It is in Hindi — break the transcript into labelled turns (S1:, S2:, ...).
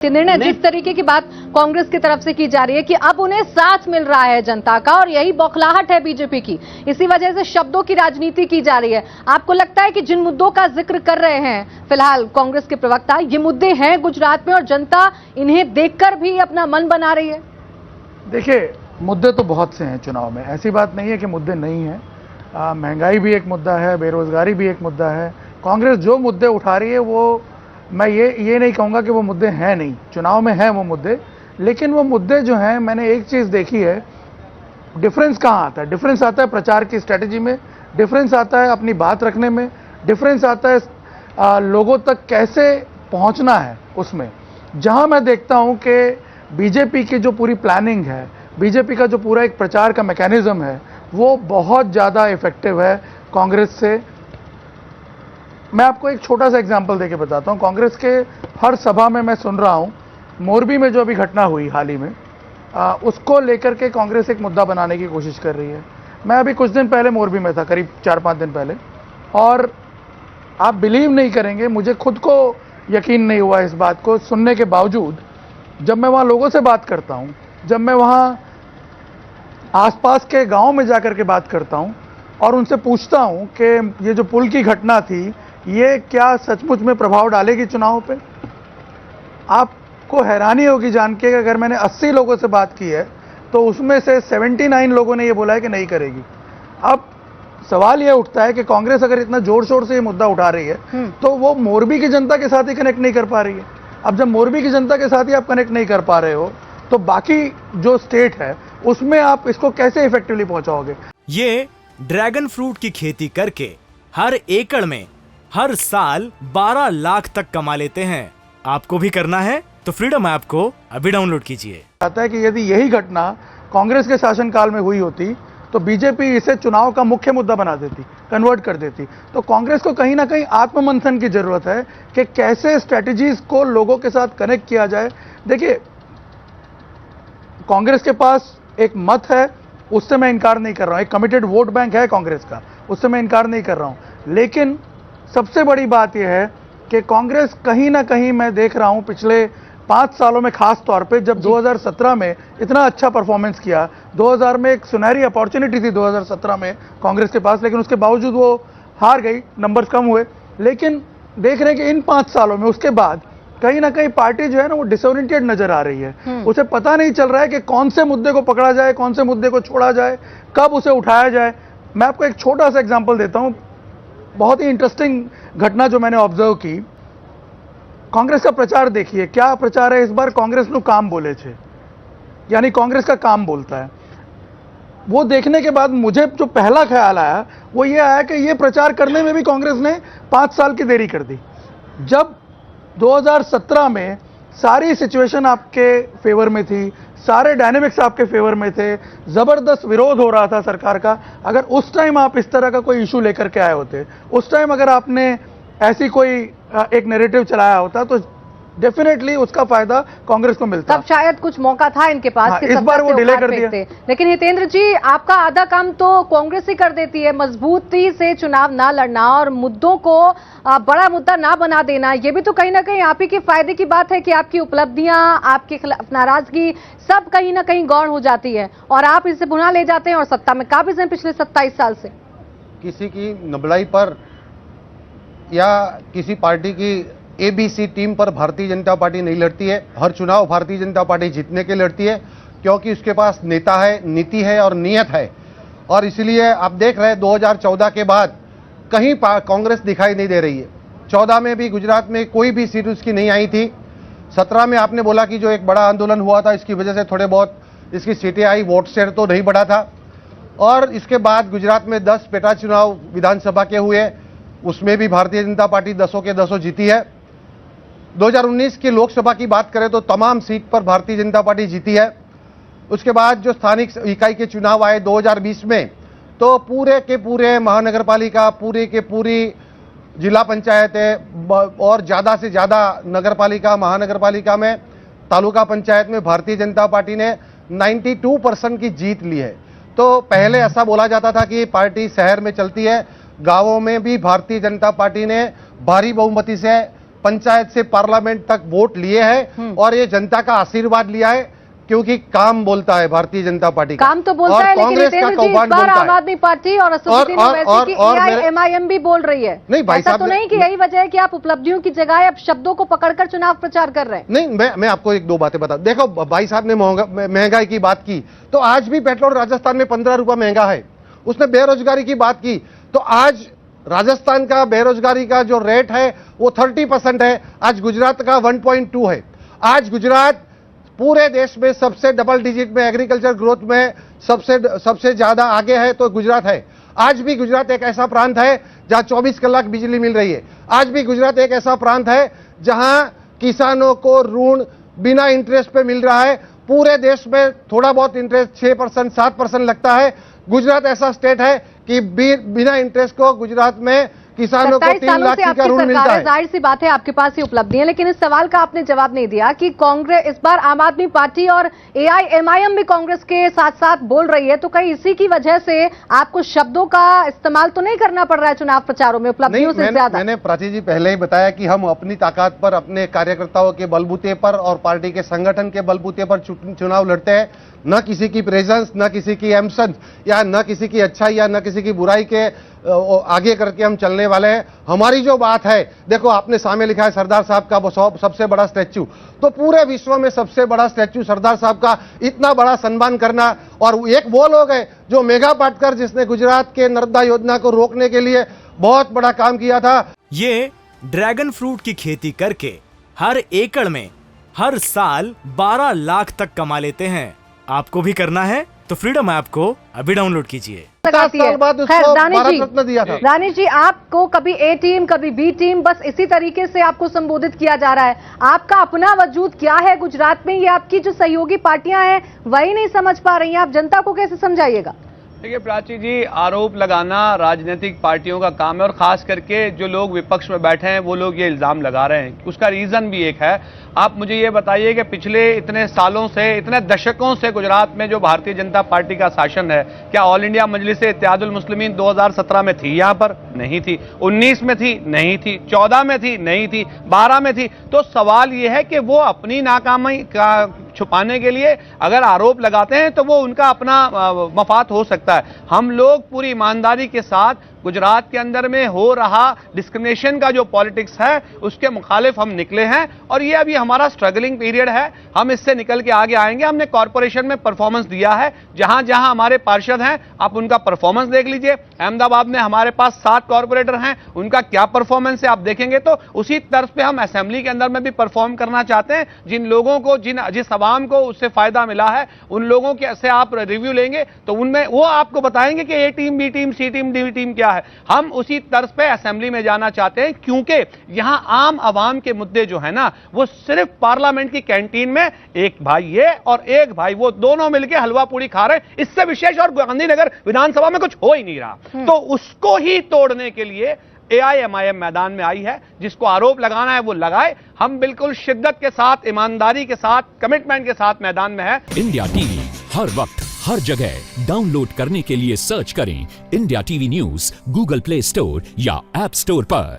S1: निर्णय जिस तरीके की बात कांग्रेस की तरफ से की जा रही है कि अब उन्हें साथ मिल रहा है जनता का और यही बौखलाहट है बीजेपी की, इसी वजह से शब्दों की राजनीति की जा रही है। आपको लगता है कि जिन मुद्दों का जिक्र कर रहे हैं फिलहाल कांग्रेस के प्रवक्ता, ये मुद्दे हैं गुजरात में और जनता इन्हें देखकर भी अपना मन बना रही है?
S2: देखिए, मुद्दे तो बहुत से हैं चुनाव में, ऐसी बात नहीं है कि मुद्दे नहीं हैं। महंगाई भी एक मुद्दा है, बेरोजगारी भी एक मुद्दा है। कांग्रेस जो मुद्दे उठा रही है वो मैं ये नहीं कहूँगा कि वो मुद्दे हैं नहीं, चुनाव में हैं वो मुद्दे, लेकिन वो मुद्दे जो हैं, मैंने एक चीज़ देखी है, डिफरेंस कहाँ आता है? डिफरेंस आता है प्रचार की स्ट्रेटजी में, डिफरेंस आता है अपनी बात रखने में, डिफरेंस आता है लोगों तक कैसे पहुँचना है उसमें। जहाँ मैं देखता हूँ कि बीजेपी की जो पूरी प्लानिंग है, बीजेपी का जो पूरा एक प्रचार का मैकेनिज्म है, वो बहुत ज़्यादा इफेक्टिव है कांग्रेस से। मैं आपको एक छोटा सा एग्जांपल देके बताता हूं। कांग्रेस के हर सभा में मैं सुन रहा हूं, मोरबी में जो अभी घटना हुई हाल ही में, उसको लेकर के कांग्रेस एक मुद्दा बनाने की कोशिश कर रही है। मैं अभी कुछ दिन पहले मोरबी में था, करीब 4-5 दिन पहले, और आप बिलीव नहीं करेंगे, मुझे खुद को यकीन नहीं हुआ इस बात को सुनने के बावजूद। जब मैं वहाँ लोगों से बात करता हूँ, जब मैं वहाँ आसपास के गाँव में जाकर के बात करता हूँ और उनसे पूछता हूँ कि ये जो पुल की घटना थी, ये क्या सचमुच में प्रभाव डालेगी चुनाव पे, आपको हैरानी होगी जान के कि अगर मैंने 80 लोगों से बात की है तो उसमें से 79 लोगों ने ये बोला है कि नहीं करेगी। अब सवाल ये उठता है कि कांग्रेस अगर इतना जोर शोर से ये मुद्दा उठा रही है तो वो मोरबी की जनता के साथ ही कनेक्ट नहीं कर पा रही है। अब जब मोरबी की जनता के साथ ही आप कनेक्ट नहीं कर पा रहे हो तो बाकी जो स्टेट है उसमें आप इसको कैसे इफेक्टिवली पहुंचाओगे?
S3: ये ड्रैगन फ्रूट की खेती करके हर एकड़ में हर साल 12 लाख तक कमा लेते हैं। आपको भी करना है तो फ्रीडम ऐप को अभी डाउनलोड कीजिए।
S2: आता है कि यदि यही घटना कांग्रेस के शासनकाल में हुई होती तो बीजेपी इसे चुनाव का मुख्य मुद्दा बना देती, कन्वर्ट कर देती। तो कांग्रेस को कहीं ना कहीं आत्ममंथन की जरूरत है कि कैसे स्ट्रेटजीज को लोगों के साथ कनेक्ट किया जाए। देखिए, कांग्रेस के पास एक मत है, उससे मैं इनकार नहीं कर रहा हूं, एक कमिटेड वोट बैंक है कांग्रेस का, उससे मैं इनकार नहीं कर रहा हूं। लेकिन सबसे बड़ी बात यह है कि कांग्रेस कहीं ना कहीं मैं देख रहा हूं पिछले 5 सालों में, खास तौर पे जब 2017 में इतना अच्छा परफॉर्मेंस किया, 2000 में एक सुनहरी अपॉर्चुनिटी थी 2017 में कांग्रेस के पास, लेकिन उसके बावजूद वो हार गई, नंबर्स कम हुए। लेकिन देख रहे हैं कि इन 5 सालों में उसके बाद कहीं ना कहीं पार्टी जो है ना वो डिसोरिएंटेड नजर आ रही है। उसे पता नहीं चल रहा है कि कौन से मुद्दे को पकड़ा जाए, कौन से मुद्दे को छोड़ा जाए, कब उसे उठाया जाए। मैं आपको एक छोटा सा एग्जांपल देता हूं, बहुत ही इंटरेस्टिंग घटना जो मैंने ऑब्जर्व की। कांग्रेस का प्रचार देखिए, क्या प्रचार है इस बार? कांग्रेस नु काम बोले छे, यानी कांग्रेस का काम बोलता है। वो देखने के बाद मुझे जो पहला ख्याल आया वो ये आया कि ये प्रचार करने में भी कांग्रेस ने 5 साल की देरी कर दी। जब 2017 में सारी सिचुएशन आपके फेवर में थी, सारे डायनेमिक्स आपके फेवर में थे, जबरदस्त विरोध हो रहा था सरकार का, अगर उस टाइम आप इस तरह का कोई इशू लेकर के आए होते, उस टाइम अगर आपने ऐसी कोई एक नैरेटिव चलाया होता तो डेफिनेटली उसका फायदा कांग्रेस को मिलता।
S1: तब शायद कुछ मौका था इनके पास कि
S2: इस बार वो डिले कर दिया।
S1: लेकिन हितेंद्र जी, आपका आधा काम तो कांग्रेस ही कर देती है, मजबूती से चुनाव ना लड़ना और मुद्दों को बड़ा मुद्दा ना बना देना। ये भी तो कहीं ना कहीं आप ही के फायदे की बात है कि आपकी उपलब्धियां, आपके खिलाफ नाराजगी सब कहीं ना कहीं गौण हो जाती है और आप इसे पुनः ले जाते हैं और सत्ता में काबिज हैं पिछले 27 साल से।
S4: किसी की नबलाई पर या किसी पार्टी की एबीसी टीम पर भारतीय जनता पार्टी नहीं लड़ती है। हर चुनाव भारतीय जनता पार्टी जीतने के लड़ती है, क्योंकि उसके पास नेता है, नीति है और नीयत है। और इसलिए आप देख रहे हैं 2014 के बाद कहीं कांग्रेस दिखाई नहीं दे रही है। 14 में भी गुजरात में कोई भी सीट उसकी नहीं आई थी। 17 में आपने बोला कि जो एक बड़ा आंदोलन हुआ था, इसकी वजह से थोड़े बहुत इसकी सीटें आई, वोट शेयर तो नहीं बढ़ा था। और इसके बाद गुजरात में 10 पेटा चुनाव विधानसभा के हुए, उसमें भी भारतीय जनता पार्टी 10 के 10 जीती है। 2019 की लोकसभा की बात करें तो तमाम सीट पर भारतीय जनता पार्टी जीती है। उसके बाद जो स्थानिक इकाई के चुनाव आए 2020 में, तो पूरे के पूरे महानगर पालिका, पूरी के पूरी जिला पंचायतें और ज़्यादा से ज़्यादा नगर पालिका, महानगर पालिका में, तालुका पंचायत में भारतीय जनता पार्टी ने 92% की जीत ली है। तो पहले ऐसा बोला जाता था कि पार्टी शहर में चलती है, गांवों में भी भारतीय जनता पार्टी ने भारी बहुमति से पंचायत से पार्लियामेंट तक वोट लिए हैं और ये जनता का आशीर्वाद लिया है, क्योंकि काम बोलता है भारतीय जनता पार्टी का।
S1: काम तो बोलता
S4: और
S1: है, लेकिन
S4: कांग्रेस का
S1: हितेंद्र जी, इस
S4: कौभांड
S1: बार
S4: बोलता
S1: आम
S4: है।
S1: आदमी पार्टी और असदुद्दीन ओवैसी की एआईएमआईएम भी बोल रही है।
S4: नहीं भाई
S1: ऐसा
S4: साहब,
S1: तो नहीं कि यही वजह है कि आप उपलब्धियों की जगह अब शब्दों को पकड़कर चुनाव प्रचार कर रहे हैं?
S4: नहीं, मैं आपको एक दो बातें बता, देखो भाई साहब ने महंगाई की बात की, तो आज भी पेट्रोल राजस्थान में 15 रुपया महंगा है। उसने बेरोजगारी की बात की, तो आज राजस्थान का बेरोजगारी का जो रेट है वो 30% है, आज गुजरात का 1.2 है। आज गुजरात पूरे देश में सबसे डबल डिजिट में एग्रीकल्चर ग्रोथ में सबसे ज्यादा आगे है तो गुजरात है। आज भी गुजरात एक ऐसा प्रांत है जहां 24 कलाक बिजली मिल रही है। आज भी गुजरात एक ऐसा प्रांत है जहां किसानों को ऋण बिना इंटरेस्ट पे मिल रहा है। पूरे देश में थोड़ा बहुत इंटरेस्ट 6% 7% लगता है। गुजरात ऐसा स्टेट है कि बिना इंटरेस्ट को गुजरात में किसानों को 3 लाख का ऋण मिलता है।
S1: जाहिर सी बात है आपके पास ये उपलब्धि है, लेकिन इस सवाल का आपने जवाब नहीं दिया कि कांग्रेस इस बार आम आदमी पार्टी और एआईएमआईएम भी कांग्रेस के साथ साथ बोल रही है, तो कहीं इसी की वजह से आपको शब्दों का इस्तेमाल तो नहीं करना पड़ रहा है चुनाव प्रचारों में उपलब्धियों से ज्यादा?
S4: मैंने प्राची जी पहले ही बताया कि हम अपनी ताकत पर, अपने कार्यकर्ताओं के बलबूते पर और पार्टी के संगठन के बलबूते पर चुनाव लड़ते हैं। न किसी की प्रेजेंस, न किसी की एब्सेंस, या न किसी की अच्छाई या न किसी की बुराई के आगे करके हम चलने वाले हैं। हमारी जो बात है, देखो आपने सामने लिखा है सरदार साहब का वो सबसे बड़ा स्टैच्यू, तो पूरे विश्व में सबसे बड़ा स्टैच्यू सरदार साहब का, इतना बड़ा सम्मान करना। और एक वो लोग है जो मेघा पाटकर, जिसने गुजरात के नर्मदा योजना को रोकने के लिए बहुत बड़ा काम किया था।
S3: ये ड्रैगन फ्रूट की खेती करके हर एकड़ में हर साल 12 लाख तक कमा लेते हैं। आपको भी करना है तो फ्रीडम ऐप को अभी डाउनलोड कीजिए।
S4: 50 साल बाद उसको भारत रत्न दिया था।
S1: रानी जी, आपको कभी ए टीम कभी बी टीम, बस इसी तरीके से आपको संबोधित किया जा रहा है। आपका अपना वजूद क्या है गुजरात में? ये आपकी जो सहयोगी पार्टियां हैं वही नहीं समझ पा रही हैं, आप जनता को कैसे समझाइएगा?
S5: देखिए प्राची जी, आरोप लगाना राजनीतिक पार्टियों का काम है, और खास करके जो लोग विपक्ष में बैठे हैं वो लोग ये इल्जाम लगा रहे हैं। उसका रीजन भी एक है। आप मुझे ये बताइए कि पिछले इतने सालों से, इतने दशकों से गुजरात में जो भारतीय जनता पार्टी का शासन है, क्या ऑल इंडिया मजलिस इत्तेहादुल मुस्लिमीन 2017 में थी? यहाँ पर नहीं थी। 19 में थी? नहीं थी। 14 में थी? नहीं थी। 12 में थी। तो सवाल ये है कि वो अपनी नाकामी का छुपाने के लिए अगर आरोप लगाते हैं तो वो उनका अपना मफाद हो सकता है। हम लोग पूरी ईमानदारी के साथ गुजरात के अंदर में हो रहा डिस्क्रिमिनेशन का जो पॉलिटिक्स है उसके मुखालिफ हम निकले हैं, और ये अभी हमारा स्ट्रगलिंग पीरियड है। हम इससे निकल के आगे आएंगे। हमने कॉर्पोरेशन में परफॉर्मेंस दिया है, जहां जहां हमारे पार्षद हैं आप उनका परफॉर्मेंस देख लीजिए। अहमदाबाद में हमारे पास 7 कॉर्पोरेटर हैं, उनका क्या परफॉर्मेंस है आप देखेंगे तो उसी तर्ज पे हम असेंबली के अंदर में भी परफॉर्म करना चाहते हैं। जिन लोगों को, जिस आवाम को उससे फायदा मिला है, उन लोगों के से आप रिव्यू लेंगे तो उनमें वो आपको बताएंगे कि ए टीम, बी टीम, सी टीम, डी टीम क्या है। हम उसी तर्ज पे असेंबली में जाना चाहते हैं, क्योंकि यहां आम आवाम के मुद्दे जो है ना, वो सिर्फ पार्लियामेंट की कैंटीन में एक भाई ये और एक भाई वो दोनों मिलकर हलवा पूरी खा रहे हैं। इससे विशेष और गांधीनगर विधानसभा में कुछ हो ही नहीं रहा। तो उसको ही तोड़ने के लिए एआईएमआईएम मैदान में आई है। जिसको आरोप लगाना है वो लगाए। हम बिल्कुल शिद्दत के साथ, ईमानदारी के साथ, कमिटमेंट के साथ मैदान में है।
S6: इंडिया टीवी हर वक्त हर जगह डाउनलोड करने के लिए सर्च करें India TV news Google play store या ऐप स्टोर पर।